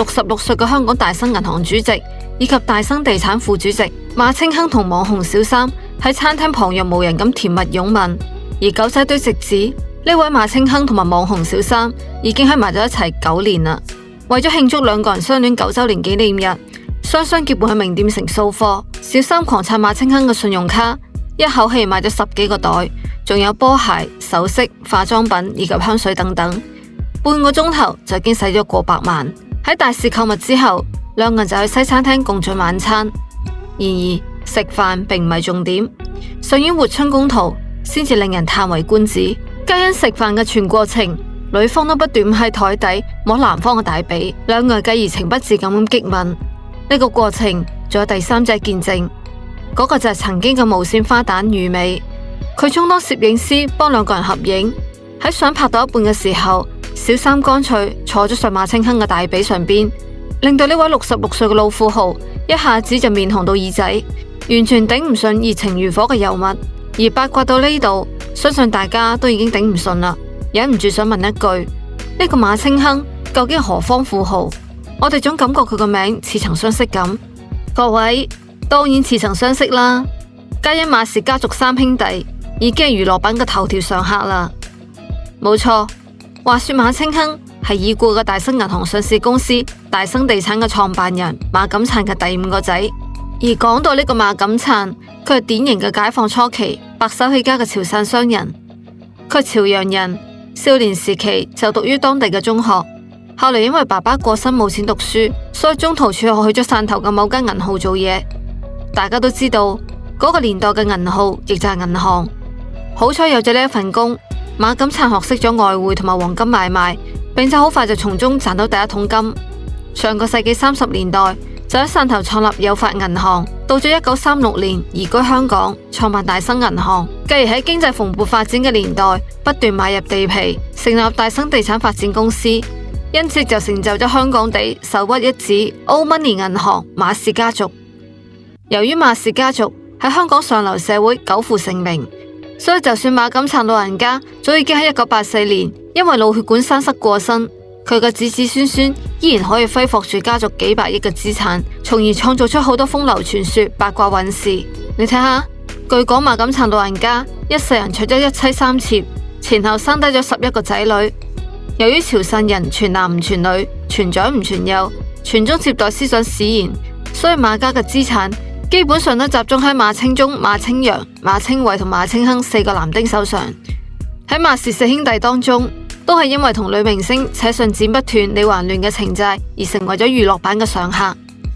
66歲嘅香港大生銀行主席以及大生地產副主席馬清亨同網紅小三喺餐廳旁若無人咁甜蜜擁吻，而狗仔隊直指呢位馬清亨同埋網紅小三已經喺埋咗一齊9年啦。為咗慶祝兩個人相戀9周年紀念日，雙雙結伴去名店城掃貨。小三狂刷馬清亨嘅信用卡，一口氣買咗10幾個袋，仲有波鞋、首飾、化妝品以及香水等等。半個鐘頭就已經使咗過百萬。喺大肆購物之後，兩個人就去西餐廳共進晚餐。然而食飯並唔係重點，上演活春宮圖先至令人嘆為觀止。皆因食飯嘅全過程，女方都不斷喺台底摸男方嘅大髀，兩個人繼而情不自禁咁激吻。呢個過程仲有第三者見證，嗰個就係曾經嘅無線花旦余美，佢充當攝影師幫兩個人合影。喺相拍到一半嘅時候，小三乾脆坐咗上馬清亨嘅大髀上邊，令到呢位66歲嘅老富豪一下子就面紅到耳仔，完全頂唔順熱情如火嘅尤物。而八卦到呢度，相信大家都已經頂唔順啦，忍唔住想問一句：呢個馬清亨究竟係何方富豪？我哋總感覺佢個名似曾相識咁。各位，當然似曾相識啦，皆因馬氏家族3兄弟已經係娛樂版嘅頭條上客啦。冇錯，話說馬清亨係已故嘅大生銀行上市公司大生地產嘅創辦人馬錦燦嘅第5個仔。而講到呢個馬錦燦，佢係典型嘅解放初期白手起家嘅潮汕商人。佢係潮陽人，少年時期就讀於當地嘅中學，後嚟因為爸爸過身冇錢讀書，所以中途輟學去咗汕頭嘅某間銀號做嘢。大家都知道嗰個年代嘅銀號亦就係銀行。好彩有咗呢一份工，馬錦燦學識咗外匯同埋黃金買賣，並且好快就從中賺到第一桶金。上個世紀30年代就喺汕頭創立有發銀行，到咗1936年移居香港，創辦大生銀行，繼而喺經濟蓬勃發展嘅年代不斷買入地皮，成立大生地產發展公司，因此就成就咗香港地首屈一指 Old Money 銀行馬氏家族。由於馬氏家族喺香港上流社會久負盛名，所以就算馬錦燦老人家早已經喺1984年因為腦血管栓塞過身，佢嘅子子孫孫依然可以揮霍住家族幾百億嘅資產，從而創造出好多風流傳說、八卦韻事。你睇下，據講馬錦燦老人家一世人娶咗1妻3妾，前後生低咗11個仔女。由於潮汕人傳男唔傳女，傳長唔傳幼，傳宗接代思想使然，所以馬家嘅資產基本上都集中喺馬清忠、馬清揚、馬清偉同馬清亨4個男丁手上。喺馬氏4兄弟當中，都係因為同女明星扯上剪不斷理還亂嘅情債而成為咗娛樂版嘅常客。